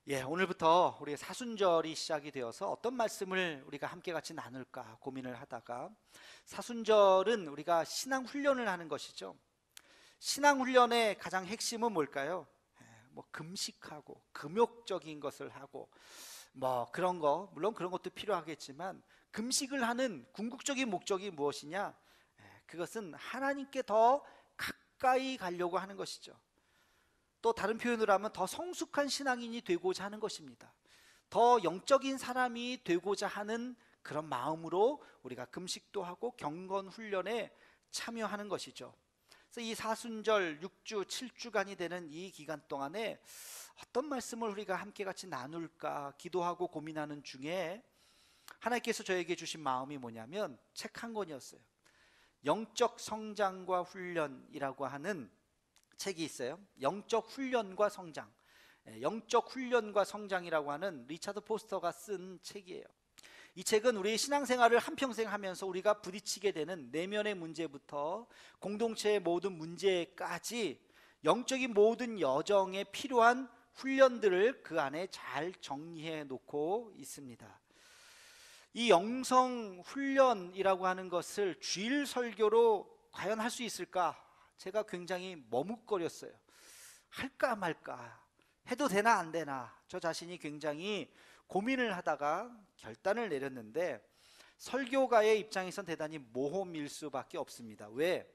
오늘부터 우리 사순절이 시작이 되어서 어떤 말씀을 우리가 함께 같이 나눌까 고민을 하다가, 사순절은 우리가 신앙 훈련을 하는 것이죠. 신앙 훈련의 가장 핵심은 뭘까요? 금식하고 금욕적인 것을 하고 그런 거, 물론 그런 것도 필요하겠지만, 금식을 하는 궁극적인 목적이 무엇이냐? 그것은 하나님께 더 가까이 가려고 하는 것이죠. 또 다른 표현으로 하면 더 성숙한 신앙인이 되고자 하는 것입니다. 더 영적인 사람이 되고자 하는 그런 마음으로 우리가 금식도 하고 경건 훈련에 참여하는 것이죠. 그래서 이 사순절 6주 7주간이 되는 이 기간 동안에 어떤 말씀을 우리가 함께 같이 나눌까 기도하고 고민하는 중에, 하나님께서 저에게 주신 마음이 뭐냐면 책 한 권이었어요. 영적 성장과 훈련이라고 하는 책이 있어요. 영적 훈련과 성장, 영적 훈련과 성장이라고 하는 리차드 포스터가 쓴 책이에요. 이 책은 우리 신앙생활을 한평생 하면서 우리가 부딪히게 되는 내면의 문제부터 공동체의 모든 문제까지 영적인 모든 여정에 필요한 훈련들을 그 안에 잘 정리해 놓고 있습니다. 이 영성 훈련이라고 하는 것을 주일 설교로 과연 할 수 있을까? 제가 굉장히 머뭇거렸어요. 할까 말까, 해도 되나 안 되나, 저 자신이 굉장히 고민을 하다가 결단을 내렸는데, 설교가의 입장에선 대단히 모험일 수밖에 없습니다. 왜?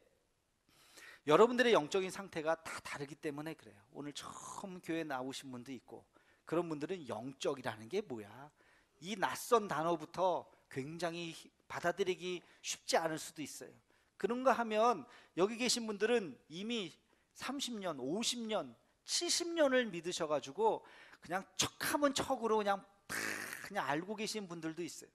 여러분들의 영적인 상태가 다 다르기 때문에 그래요. 오늘 처음 교회 나오신 분도 있고, 그런 분들은 영적이라는 게 뭐야, 이 낯선 단어부터 굉장히 받아들이기 쉽지 않을 수도 있어요. 그런가 하면 여기 계신 분들은 이미 30년, 50년, 70년을 믿으셔가지고 그냥 척하면 척으로 그냥 알고 계신 분들도 있어요.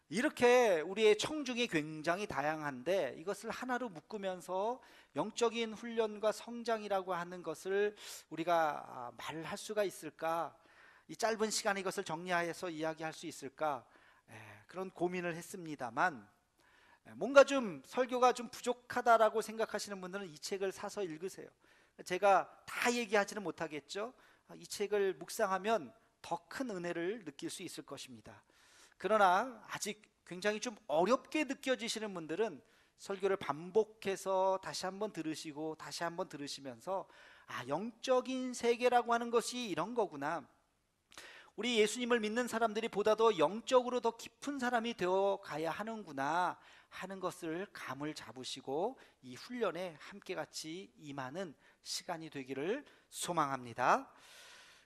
이렇게 우리의 청중이 굉장히 다양한데, 이것을 하나로 묶으면서 영적인 훈련과 성장이라고 하는 것을 우리가 말을 할 수가 있을까? 이 짧은 시간에 이것을 정리해서 이야기할 수 있을까? 그런 고민을 했습니다만, 뭔가 좀 설교가 좀 부족하다라고 생각하시는 분들은 이 책을 사서 읽으세요. 제가 다 얘기하지는 못하겠죠. 이 책을 묵상하면 더 큰 은혜를 느낄 수 있을 것입니다. 그러나 아직 굉장히 좀 어렵게 느껴지시는 분들은 설교를 반복해서 다시 한번 들으시고 다시 한번 들으시면서, 영적인 세계라고 하는 것이 이런 거구나, 우리 예수님을 믿는 사람들이 보다 더 영적으로 더 깊은 사람이 되어 가야 하는구나 하는 것을 감을 잡으시고 이 훈련에 함께 같이 임하는 시간이 되기를 소망합니다.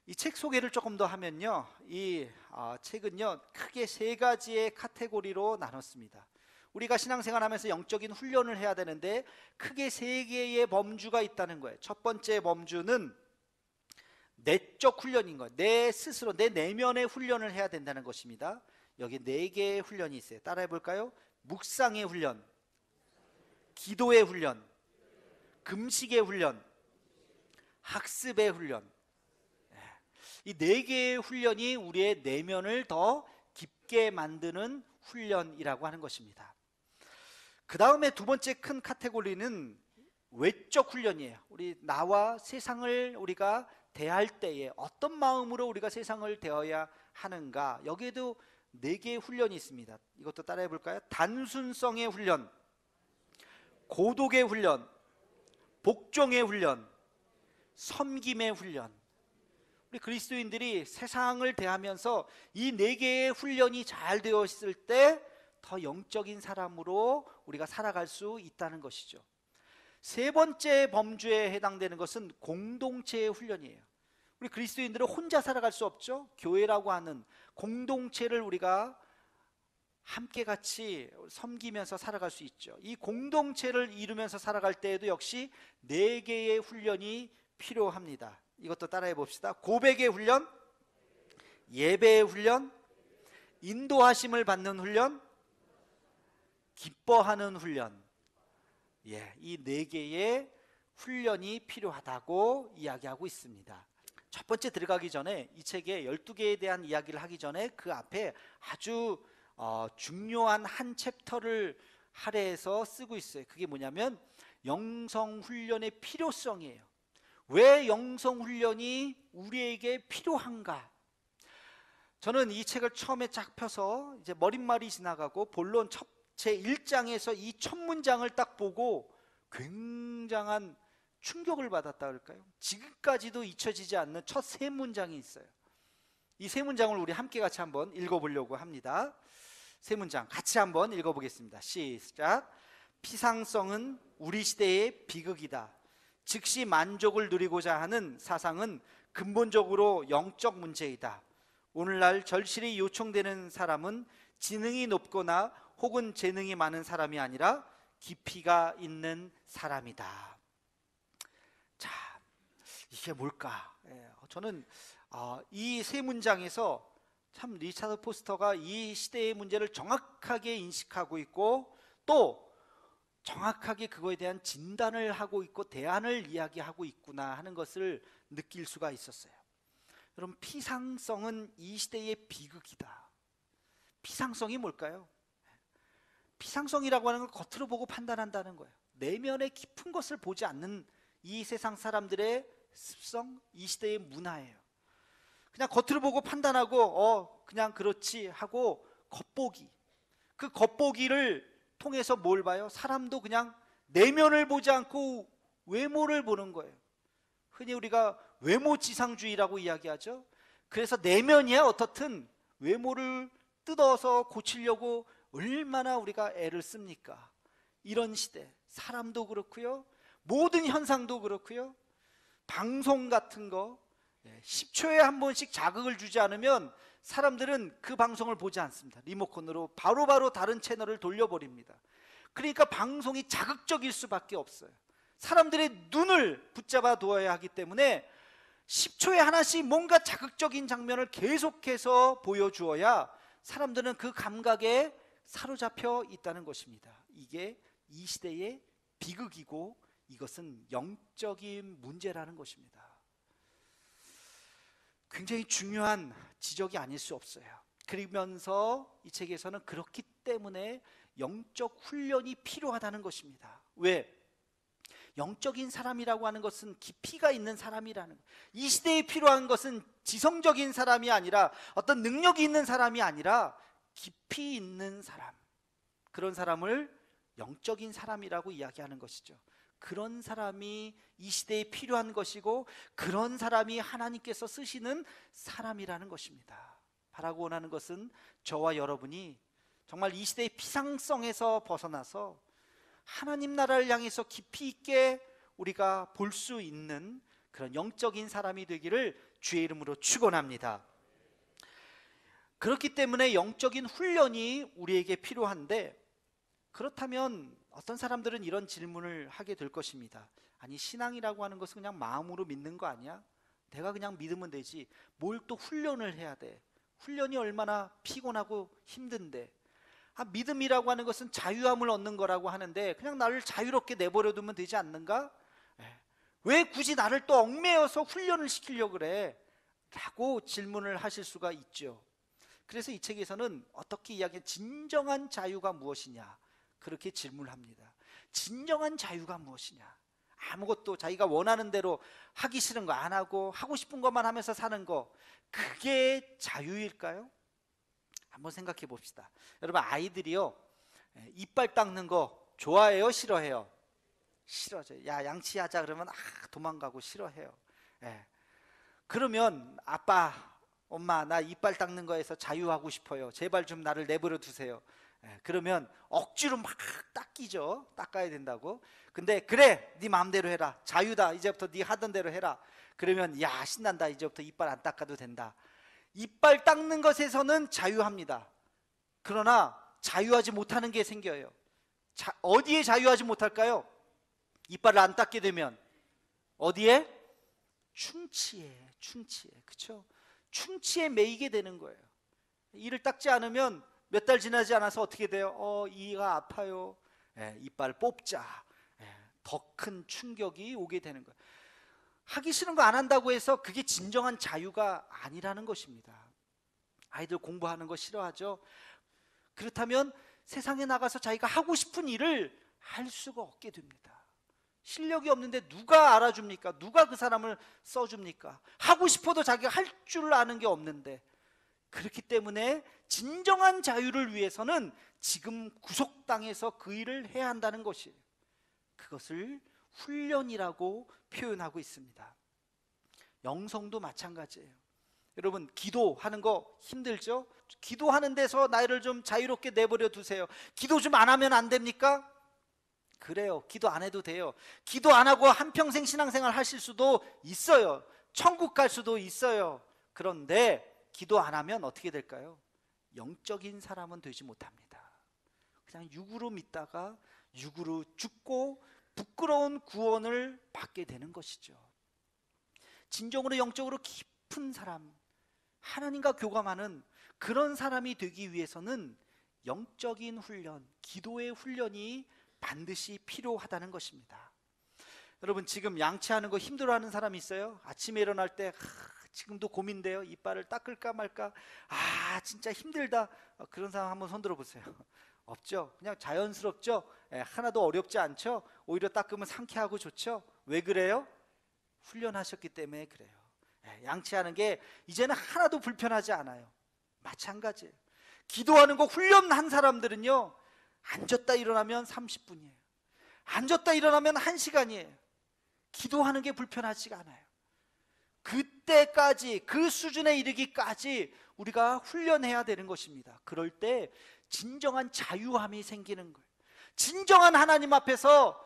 이 책 소개를 조금 더 하면요, 이 책은요 크게 세 가지의 카테고리로 나눴습니다. 우리가 신앙생활하면서 영적인 훈련을 해야 되는데 크게 세 개의 범주가 있다는 거예요. 첫 번째 범주는 내적 훈련인 거예요. 내 스스로, 내 내면의 훈련을 해야 된다는 것입니다. 여기 네 개의 훈련이 있어요. 따라해 볼까요? 묵상의 훈련, 기도의 훈련, 금식의 훈련, 학습의 훈련. 이 네 개의 훈련이 우리의 내면을 더 깊게 만드는 훈련이라고 하는 것입니다. 그 다음에 두 번째 큰 카테고리는 외적 훈련이에요. 우리 나와 세상을 우리가 대할 때에 어떤 마음으로 우리가 세상을 대해야 하는가, 여기에도 네 개의 훈련이 있습니다. 이것도 따라해 볼까요? 단순성의 훈련, 고독의 훈련, 복종의 훈련, 섬김의 훈련. 우리 그리스도인들이 세상을 대하면서 이 네 개의 훈련이 잘 되어 있을 때 더 영적인 사람으로 우리가 살아갈 수 있다는 것이죠. 세 번째 범주에 해당되는 것은 공동체의 훈련이에요. 우리 그리스도인들은 혼자 살아갈 수 없죠. 교회라고 하는 공동체를 우리가 함께 같이 섬기면서 살아갈 수 있죠. 이 공동체를 이루면서 살아갈 때에도 역시 네 개의 훈련이 필요합니다. 이것도 따라해 봅시다. 고백의 훈련, 예배의 훈련, 인도하심을 받는 훈련, 기뻐하는 훈련. 이 네 개의 훈련이 필요하다고 이야기하고 있습니다. 첫 번째 들어가기 전에 이 책의 12개에 대한 이야기를 하기 전에 그 앞에 아주 중요한 한 챕터를 할애해서 쓰고 있어요. 그게 뭐냐면 영성 훈련의 필요성이에요. 왜 영성 훈련이 우리에게 필요한가? 저는 이 책을 처음에 쫙 펴서 이제 머릿말이 지나가고 본론 제 1장에서 이 첫 문장을 딱 보고 굉장한 충격을 받았다 그럴까요? 지금까지도 잊혀지지 않는 첫 세 문장이 있어요. 이 세 문장을 우리 함께 같이 한번 읽어보려고 합니다. 세 문장 같이 한번 읽어보겠습니다. 시작. 피상성은 우리 시대의 비극이다. 즉시 만족을 누리고자 하는 사상은 근본적으로 영적 문제이다. 오늘날 절실히 요청되는 사람은 지능이 높거나 혹은 재능이 많은 사람이 아니라 깊이가 있는 사람이다. 자, 이게 뭘까? 저는 이 세 문장에서 참 리차드 포스터가 이 시대의 문제를 정확하게 인식하고 있고 또 정확하게 그거에 대한 진단을 하고 있고 대안을 이야기하고 있구나 하는 것을 느낄 수가 있었어요. 여러분, 피상성은 이 시대의 비극이다. 피상성이 뭘까요? 피상성이라고 하는 건 겉으로 보고 판단한다는 거예요. 내면의 깊은 것을 보지 않는 이 세상 사람들의 습성, 이 시대의 문화예요. 그냥 겉으로 보고 판단하고 그냥 그렇지 하고 겉보기. 그 겉보기를 통해서 뭘 봐요? 사람도 그냥 내면을 보지 않고 외모를 보는 거예요. 흔히 우리가 외모지상주의라고 이야기하죠. 그래서 내면이야 어떻든 외모를 뜯어서 고치려고 얼마나 우리가 애를 씁니까? 이런 시대, 사람도 그렇고요, 모든 현상도 그렇고요. 방송 같은 거 10초에 한 번씩 자극을 주지 않으면 사람들은 그 방송을 보지 않습니다. 리모컨으로 바로바로 다른 채널을 돌려버립니다. 그러니까 방송이 자극적일 수밖에 없어요. 사람들의 눈을 붙잡아 두어야 하기 때문에 10초에 하나씩 뭔가 자극적인 장면을 계속해서 보여주어야 사람들은 그 감각에 사로잡혀 있다는 것입니다. 이게 이 시대의 비극이고 이것은 영적인 문제라는 것입니다. 굉장히 중요한 지적이 아닐 수 없어요. 그러면서 이 책에서는 그렇기 때문에 영적 훈련이 필요하다는 것입니다. 왜? 영적인 사람이라고 하는 것은 깊이가 있는 사람이라는 거예요. 이 시대에 필요한 것은 지성적인 사람이 아니라 어떤 능력이 있는 사람이 아니라 깊이 있는 사람, 그런 사람을 영적인 사람이라고 이야기하는 것이죠. 그런 사람이 이 시대에 필요한 것이고 그런 사람이 하나님께서 쓰시는 사람이라는 것입니다. 바라고 원하는 것은 저와 여러분이 정말 이 시대의 피상성에서 벗어나서 하나님 나라를 향해서 깊이 있게 우리가 볼 수 있는 그런 영적인 사람이 되기를 주의 이름으로 축원합니다. 그렇기 때문에 영적인 훈련이 우리에게 필요한데, 그렇다면 어떤 사람들은 이런 질문을 하게 될 것입니다. 아니, 신앙이라고 하는 것은 그냥 마음으로 믿는 거 아니야? 내가 그냥 믿으면 되지 뭘 또 훈련을 해야 돼? 훈련이 얼마나 피곤하고 힘든데. 믿음이라고 하는 것은 자유함을 얻는 거라고 하는데 그냥 나를 자유롭게 내버려 두면 되지 않는가? 왜 굳이 나를 또 얽매여서 훈련을 시키려고 그래? 라고 질문을 하실 수가 있죠. 그래서 이 책에서는 어떻게 이야기해? 진정한 자유가 무엇이냐? 그렇게 질문을 합니다. 진정한 자유가 무엇이냐? 아무것도 자기가 원하는 대로 하기 싫은 거 안 하고 하고 싶은 것만 하면서 사는 거, 그게 자유일까요? 한번 생각해 봅시다. 여러분, 아이들이요, 이빨 닦는 거 좋아해요? 싫어해요? 싫어져요. 야, 양치하자 그러면 도망가고 싫어해요. 그러면 아빠, 엄마, 나 이빨 닦는 거에서 자유하고 싶어요. 제발 좀 나를 내버려 두세요. 그러면 억지로 막 닦이죠. 닦아야 된다고. 근데 그래, 네 마음대로 해라. 자유다. 이제부터 네 하던 대로 해라. 그러면 야, 신난다. 이제부터 이빨 안 닦아도 된다. 이빨 닦는 것에서는 자유합니다. 그러나 자유하지 못하는 게 생겨요. 어디에 자유하지 못할까요? 이빨을 안 닦게 되면 어디에? 충치에, 그렇죠? 충치에 매이게 되는 거예요. 이를 닦지 않으면 몇 달 지나지 않아서 어떻게 돼요? 이가 아파요. 이빨 뽑자. 더 큰 충격이 오게 되는 거예요. 하기 싫은 거 안 한다고 해서 그게 진정한 자유가 아니라는 것입니다. 아이들 공부하는 거 싫어하죠? 그렇다면 세상에 나가서 자기가 하고 싶은 일을 할 수가 없게 됩니다. 실력이 없는데 누가 알아줍니까? 누가 그 사람을 써줍니까? 하고 싶어도 자기가 할 줄 아는 게 없는데. 그렇기 때문에 진정한 자유를 위해서는 지금 구속당해서 그 일을 해야 한다는 것이에요. 그것을 훈련이라고 표현하고 있습니다. 영성도 마찬가지예요. 여러분, 기도하는 거 힘들죠? 기도하는 데서 나를 좀 자유롭게 내버려 두세요. 기도 좀 안 하면 안 됩니까? 그래요. 기도 안 해도 돼요. 기도 안 하고 한평생 신앙생활 하실 수도 있어요. 천국 갈 수도 있어요. 그런데 기도 안 하면 어떻게 될까요? 영적인 사람은 되지 못합니다. 그냥 육으로 믿다가 육으로 죽고 부끄러운 구원을 받게 되는 것이죠. 진정으로 영적으로 깊은 사람, 하나님과 교감하는 그런 사람이 되기 위해서는 영적인 훈련, 기도의 훈련이 반드시 필요하다는 것입니다. 여러분, 지금 양치하는 거 힘들어하는 사람이 있어요? 아침에 일어날 때 지금도 고민돼요. 이빨을 닦을까 말까. 진짜 힘들다. 그런 사람 한번 손 들어보세요. 없죠? 그냥 자연스럽죠? 하나도 어렵지 않죠? 오히려 닦으면 상쾌하고 좋죠? 왜 그래요? 훈련하셨기 때문에 그래요. 양치하는 게 이제는 하나도 불편하지 않아요. 마찬가지예요. 기도하는 거 훈련한 사람들은요, 앉았다 일어나면 30분이에요. 앉았다 일어나면 1시간이에요. 기도하는 게 불편하지가 않아요. 그때까지, 그 수준에 이르기까지 우리가 훈련해야 되는 것입니다. 그럴 때 진정한 자유함이 생기는 거예요. 진정한 하나님 앞에서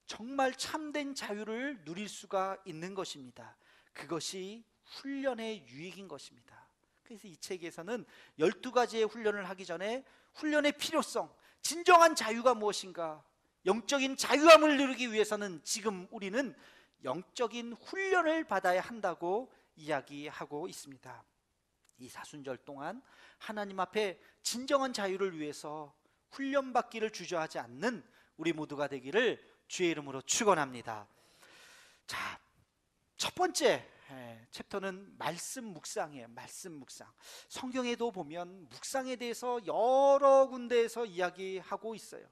정말 참된 자유를 누릴 수가 있는 것입니다. 그것이 훈련의 유익인 것입니다. 그래서 이 책에서는 12가지의 훈련을 하기 전에 훈련의 필요성, 진정한 자유가 무엇인가, 영적인 자유함을 누리기 위해서는 지금 우리는 영적인 훈련을 받아야 한다고 이야기하고 있습니다. 이 사순절 동안 하나님 앞에 진정한 자유를 위해서 훈련받기를 주저하지 않는 우리 모두가 되기를 주의 이름으로 축원합니다. 자, 첫 번째 챕터는 말씀 묵상이에요. 말씀 묵상. 성경에도 보면 묵상에 대해서 여러 군데에서 이야기하고 있어요.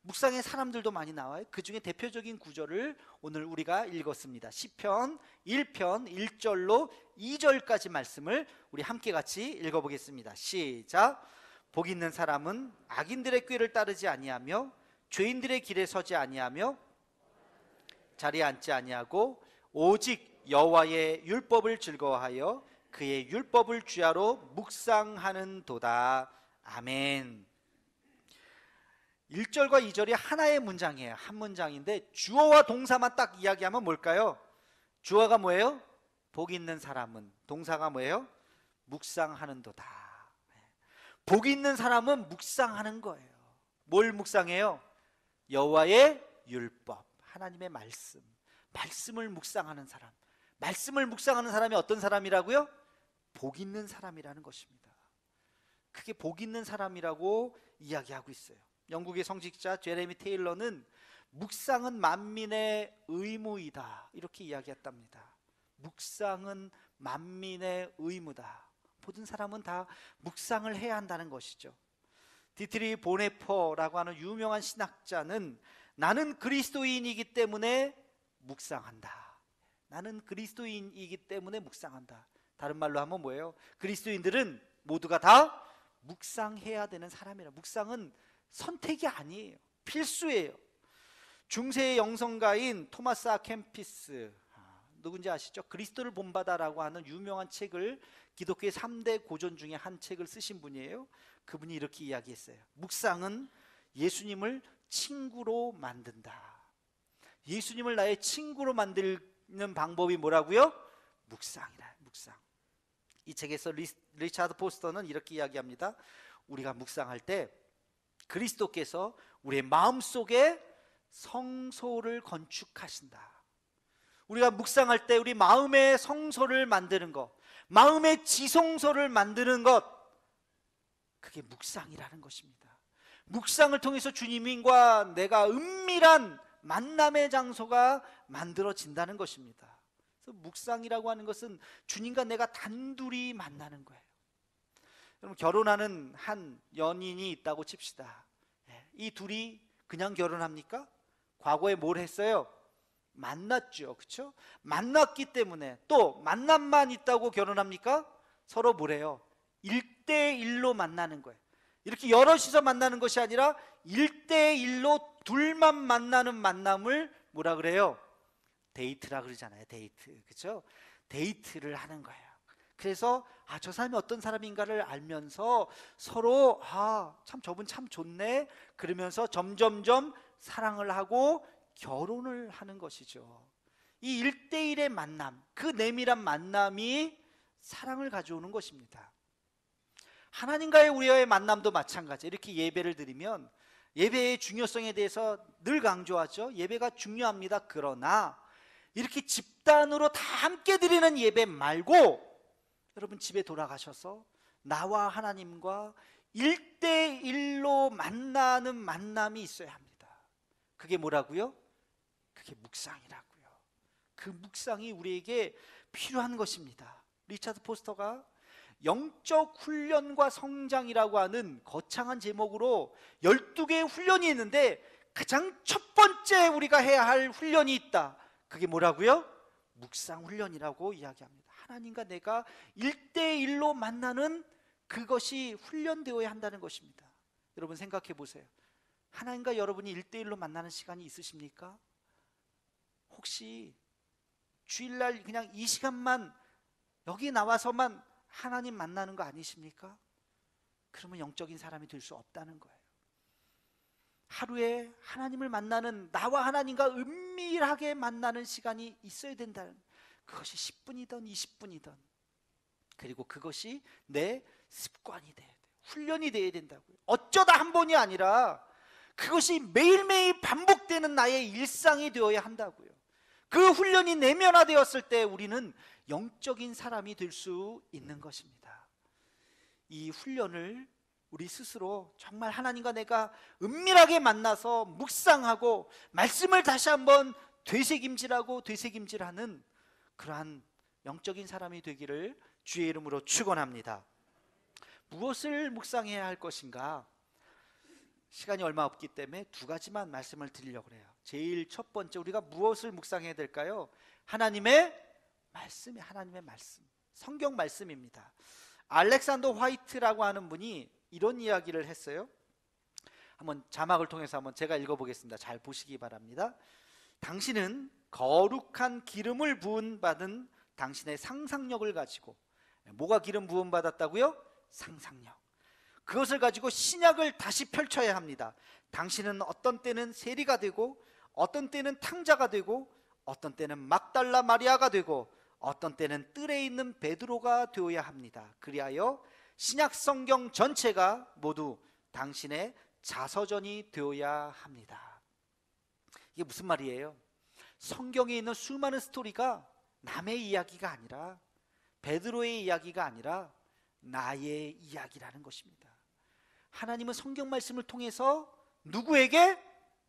묵상의 사람들도 많이 나와요. 그 중에 대표적인 구절을 오늘 우리가 읽었습니다. 시편 1편 1절로 2절까지 말씀을 우리 함께 같이 읽어보겠습니다. 시작. 복 있는 사람은 악인들의 꾀를 따르지 아니하며 죄인들의 길에 서지 아니하며 자리에 앉지 아니하고 오직 여호와의 율법을 즐거워하여 그의 율법을 주야로 묵상하는 도다. 아멘. 1절과 2절이 하나의 문장이에요. 한 문장인데 주어와 동사만 딱 이야기하면 뭘까요? 주어가 뭐예요? 복 있는 사람은. 동사가 뭐예요? 묵상하는 도다. 복 있는 사람은 묵상하는 거예요. 뭘 묵상해요? 여호와의 율법, 하나님의 말씀. 말씀을 묵상하는 사람. 말씀을 묵상하는 사람이 어떤 사람이라고요? 복 있는 사람이라는 것입니다. 그게 복 있는 사람이라고 이야기하고 있어요. 영국의 성직자 제레미 테일러는 묵상은 만민의 의무이다 이렇게 이야기했답니다. 묵상은 만민의 의무다. 모든 사람은 다 묵상을 해야 한다는 것이죠. 디트리 보네퍼라고 하는 유명한 신학자는 나는 그리스도인이기 때문에 묵상한다. 나는 그리스도인이기 때문에 묵상한다. 다른 말로 하면 뭐예요? 그리스도인들은 모두가 다 묵상해야 되는 사람이라. 묵상은 선택이 아니에요. 필수예요. 중세의 영성가인 토마스 아 캠피스, 누군지 아시죠? 그리스도를 본받아라고 하는 유명한 책을, 기독교의 3대 고전 중에 한 책을 쓰신 분이에요. 그분이 이렇게 이야기했어요. 묵상은 예수님을 친구로 만든다. 예수님을 나의 친구로 만드는 방법이 뭐라고요? 묵상이라. 묵상. 이 책에서 리차드 포스터는 이렇게 이야기합니다. 우리가 묵상할 때 그리스도께서 우리의 마음속에 성소를 건축하신다. 우리가 묵상할 때 우리 마음의 성소를 만드는 것, 마음의 지성소를 만드는 것, 그게 묵상이라는 것입니다. 묵상을 통해서 주님과 내가 은밀한 만남의 장소가 만들어진다는 것입니다. 그래서 묵상이라고 하는 것은 주님과 내가 단둘이 만나는 거예요. 여러분, 결혼하는 한 연인이 있다고 칩시다. 이 둘이 그냥 결혼합니까? 과거에 뭘 했어요? 만났죠. 그렇죠? 만났기 때문에 또 만남만 있다고 결혼합니까? 서로 뭐래요? 1대1로 만나는 거예요. 이렇게 여럿이서 만나는 것이 아니라 1대1로 둘만 만나는 만남을 뭐라 그래요? 데이트라 그러잖아요. 데이트. 그렇죠? 데이트를 하는 거예요. 그래서 저 사람이 어떤 사람인가를 알면서 서로 참 저분 참 좋네 그러면서 점점점 사랑을 하고 결혼을 하는 것이죠. 이 1대1의 만남, 그 내밀한 만남이 사랑을 가져오는 것입니다. 하나님과의 우리의 만남도 마찬가지예요. 이렇게 예배를 드리면 예배의 중요성에 대해서 늘 강조하죠. 예배가 중요합니다. 그러나 이렇게 집단으로 다 함께 드리는 예배 말고 여러분 집에 돌아가셔서 나와 하나님과 1대1로 만나는 만남이 있어야 합니다. 그게 뭐라고요? 그게 묵상이라고요. 그 묵상이 우리에게 필요한 것입니다. 리차드 포스터가 영적 훈련과 성장이라고 하는 거창한 제목으로 12개의 훈련이 있는데 가장 첫 번째 우리가 해야 할 훈련이 있다. 그게 뭐라고요? 묵상 훈련이라고 이야기합니다. 하나님과 내가 1대1로 만나는 그것이 훈련되어야 한다는 것입니다. 여러분 생각해 보세요. 하나님과 여러분이 1대1로 만나는 시간이 있으십니까? 혹시 주일날 그냥 이 시간만 여기 나와서만 하나님 만나는 거 아니십니까? 그러면 영적인 사람이 될 수 없다는 거예요. 하루에 하나님을 만나는, 나와 하나님과 은밀하게 만나는 시간이 있어야 된다는, 그것이 10분이든 20분이든, 그리고 그것이 내 습관이 돼야 돼요. 훈련이 돼야 된다고요. 어쩌다 한 번이 아니라 그것이 매일매일 반복되는 나의 일상이 되어야 한다고요. 그 훈련이 내면화되었을 때 우리는 영적인 사람이 될 수 있는 것입니다. 이 훈련을 우리 스스로 정말 하나님과 내가 은밀하게 만나서 묵상하고 말씀을 다시 한번 되새김질하는 그러한 영적인 사람이 되기를 주의 이름으로 축원합니다. 무엇을 묵상해야 할 것인가? 시간이 얼마 없기 때문에 두 가지만 말씀을 드리려고 해요. 제일 첫 번째, 우리가 무엇을 묵상해야 될까요? 하나님의 말씀이, 하나님의 말씀, 성경 말씀입니다. 알렉산더 화이트라고 하는 분이 이런 이야기를 했어요. 한번 자막을 통해서 한번 제가 읽어보겠습니다. 잘 보시기 바랍니다. 당신은 거룩한 기름을 부은 받은 당신의 상상력을 가지고, 뭐가 기름 부은 받았다고요? 상상력. 그것을 가지고 신약을 다시 펼쳐야 합니다. 당신은 어떤 때는 세리가 되고, 어떤 때는 탕자가 되고, 어떤 때는 막달라 마리아가 되고, 어떤 때는 뜰에 있는 베드로가 되어야 합니다. 그리하여 신약 성경 전체가 모두 당신의 자서전이 되어야 합니다. 이게 무슨 말이에요? 성경에 있는 수많은 스토리가 남의 이야기가 아니라, 베드로의 이야기가 아니라 나의 이야기라는 것입니다. 하나님은 성경 말씀을 통해서 누구에게?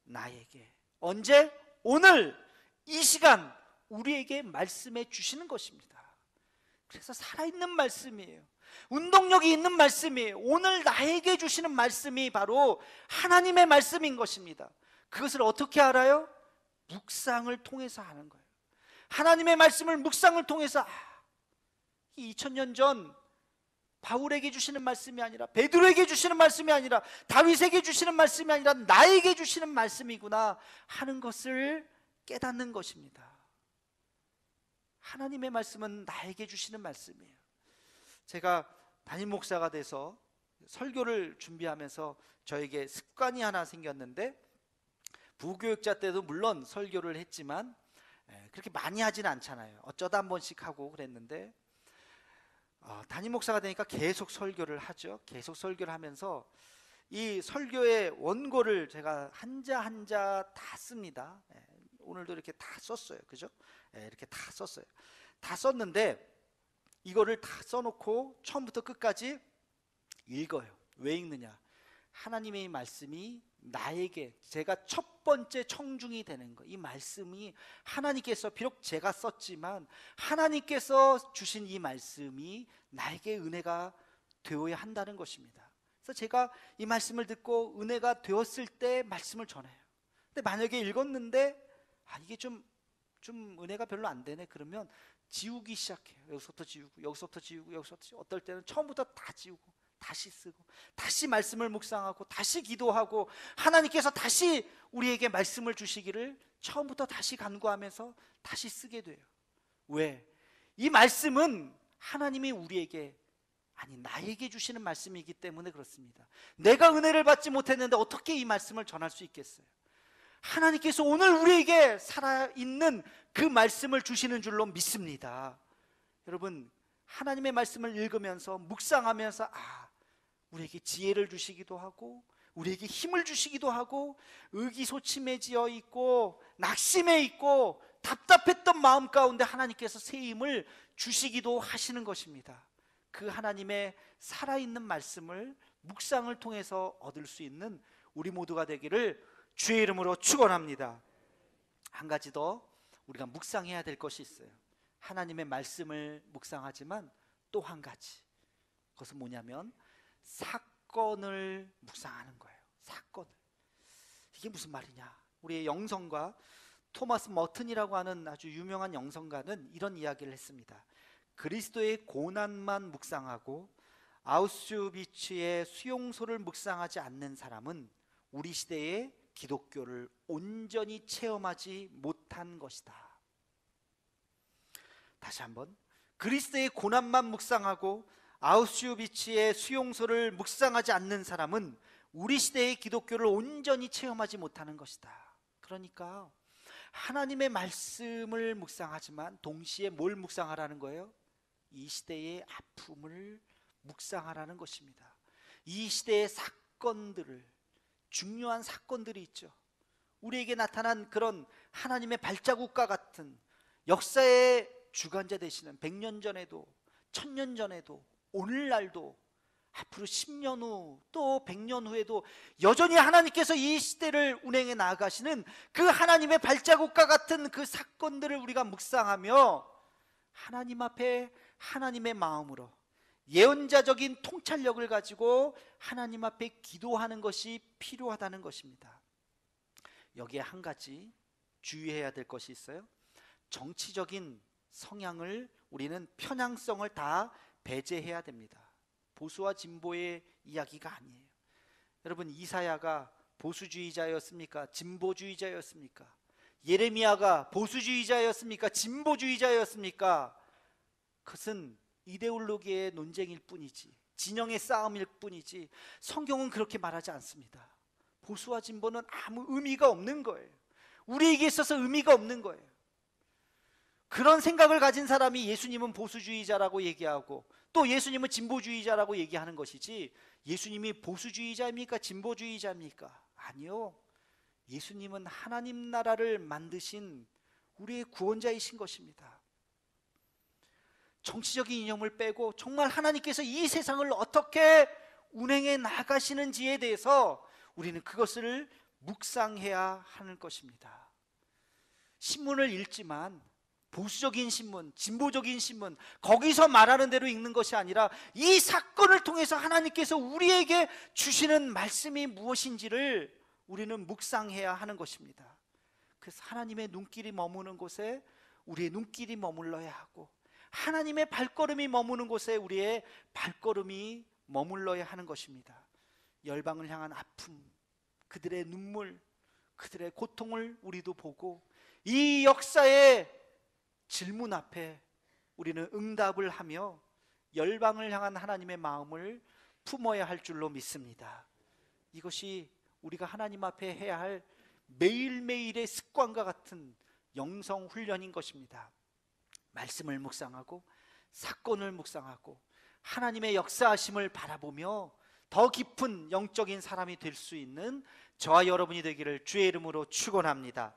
나에게. 언제? 오늘 이 시간 우리에게 말씀해 주시는 것입니다. 그래서 살아있는 말씀이에요. 운동력이 있는 말씀이에요. 오늘 나에게 주시는 말씀이 바로 하나님의 말씀인 것입니다. 그것을 어떻게 알아요? 묵상을 통해서 하는 거예요. 하나님의 말씀을 묵상을 통해서, 2000년 전 바울에게 주시는 말씀이 아니라, 베드로에게 주시는 말씀이 아니라, 다윗에게 주시는 말씀이 아니라 나에게 주시는 말씀이구나 하는 것을 깨닫는 것입니다. 하나님의 말씀은 나에게 주시는 말씀이에요. 제가 담임 목사가 돼서 설교를 준비하면서 저에게 습관이 하나 생겼는데, 부교육자 때도 물론 설교를 했지만 그렇게 많이 하진 않잖아요. 어쩌다 한 번씩 하고 그랬는데, 담임 목사가 되니까 계속 설교를 하죠. 계속 설교를 하면서 이 설교의 원고를 제가 한자 한자 다 씁니다. 오늘도 이렇게 다 썼어요. 그죠? 이렇게 다 썼어요. 다 썼는데 이거를 다 써놓고 처음부터 끝까지 읽어요. 왜 읽느냐? 하나님의 말씀이 나에게, 제가 첫 번째 청중이 되는 거, 이 말씀이 하나님께서, 비록 제가 썼지만 하나님께서 주신 이 말씀이 나에게 은혜가 되어야 한다는 것입니다. 그래서 제가 이 말씀을 듣고 은혜가 되었을 때 말씀을 전해요. 근데 만약에 읽었는데 이게 좀 은혜가 별로 안 되네, 그러면 지우기 시작해요. 여기서부터 지우고 여기서부터 지우고 여기서부터 지우고, 어떨 때는 처음부터 다 지우고 다시 쓰고 다시 말씀을 묵상하고 다시 기도하고 하나님께서 다시 우리에게 말씀을 주시기를 처음부터 다시 간구하면서 다시 쓰게 돼요. 왜? 이 말씀은 하나님이 우리에게, 나에게 주시는 말씀이기 때문에 그렇습니다. 내가 은혜를 받지 못했는데 어떻게 이 말씀을 전할 수 있겠어요? 하나님께서 오늘 우리에게 살아있는 그 말씀을 주시는 줄로 믿습니다. 여러분, 하나님의 말씀을 읽으면서 묵상하면서 우리에게 지혜를 주시기도 하고 우리에게 힘을 주시기도 하고 의기소침해지어 있고 낙심해 있고 답답했던 마음 가운데 하나님께서 새 힘을 주시기도 하시는 것입니다. 그 하나님의 살아있는 말씀을 묵상을 통해서 얻을 수 있는 우리 모두가 되기를 주의 이름으로 축원합니다. 한 가지 더 우리가 묵상해야 될 것이 있어요. 하나님의 말씀을 묵상하지만 또 한 가지, 그것은 뭐냐면 사건을 묵상하는 거예요. 사건을. 이게 무슨 말이냐? 우리의 영성가 토마스 머튼이라고 하는 아주 유명한 영성가는 이런 이야기를 했습니다. 그리스도의 고난만 묵상하고 아우슈비츠의 수용소를 묵상하지 않는 사람은 우리 시대의 기독교를 온전히 체험하지 못한 것이다. 다시 한번, 그리스도의 고난만 묵상하고 아우슈비츠의 수용소를 묵상하지 않는 사람은 우리 시대의 기독교를 온전히 체험하지 못하는 것이다. 그러니까 하나님의 말씀을 묵상하지만 동시에 뭘 묵상하라는 거예요? 이 시대의 아픔을 묵상하라는 것입니다. 이 시대의 사건들을, 중요한 사건들이 있죠. 우리에게 나타난 그런 하나님의 발자국과 같은 역사의 주관자 되시는 100년 전에도 1000년 전에도 오늘날도 앞으로 10년 후 또 100년 후에도 여전히 하나님께서 이 시대를 운행해 나아가시는 그 하나님의 발자국과 같은 그 사건들을 우리가 묵상하며 하나님 앞에 하나님의 마음으로 예언자적인 통찰력을 가지고 하나님 앞에 기도하는 것이 필요하다는 것입니다. 여기에 한 가지 주의해야 될 것이 있어요. 정치적인 성향을, 우리는 편향성을 다 배제해야 됩니다. 보수와 진보의 이야기가 아니에요. 여러분, 이사야가 보수주의자였습니까? 진보주의자였습니까? 예레미야가 보수주의자였습니까? 진보주의자였습니까? 그것은 이데올로기의 논쟁일 뿐이지, 진영의 싸움일 뿐이지, 성경은 그렇게 말하지 않습니다. 보수와 진보는 아무 의미가 없는 거예요. 우리에게 있어서 의미가 없는 거예요. 그런 생각을 가진 사람이 예수님은 보수주의자라고 얘기하고 또 예수님은 진보주의자라고 얘기하는 것이지, 예수님이 보수주의자입니까? 진보주의자입니까? 아니요. 예수님은 하나님 나라를 만드신 우리의 구원자이신 것입니다. 정치적인 이념을 빼고 정말 하나님께서 이 세상을 어떻게 운행해 나가시는지에 대해서 우리는 그것을 묵상해야 하는 것입니다. 신문을 읽지만 보수적인 신문, 진보적인 신문, 거기서 말하는 대로 읽는 것이 아니라 이 사건을 통해서 하나님께서 우리에게 주시는 말씀이 무엇인지를 우리는 묵상해야 하는 것입니다. 그래서 하나님의 눈길이 머무는 곳에 우리의 눈길이 머물러야 하고, 하나님의 발걸음이 머무는 곳에 우리의 발걸음이 머물러야 하는 것입니다. 열방을 향한 아픔, 그들의 눈물, 그들의 고통을 우리도 보고 이 역사의 질문 앞에 우리는 응답을 하며 열방을 향한 하나님의 마음을 품어야 할 줄로 믿습니다. 이것이 우리가 하나님 앞에 해야 할 매일매일의 습관과 같은 영성 훈련인 것입니다. 말씀을 묵상하고 사건을 묵상하고 하나님의 역사하심을 바라보며 더 깊은 영적인 사람이 될 수 있는 저와 여러분이 되기를 주의 이름으로 축원합니다.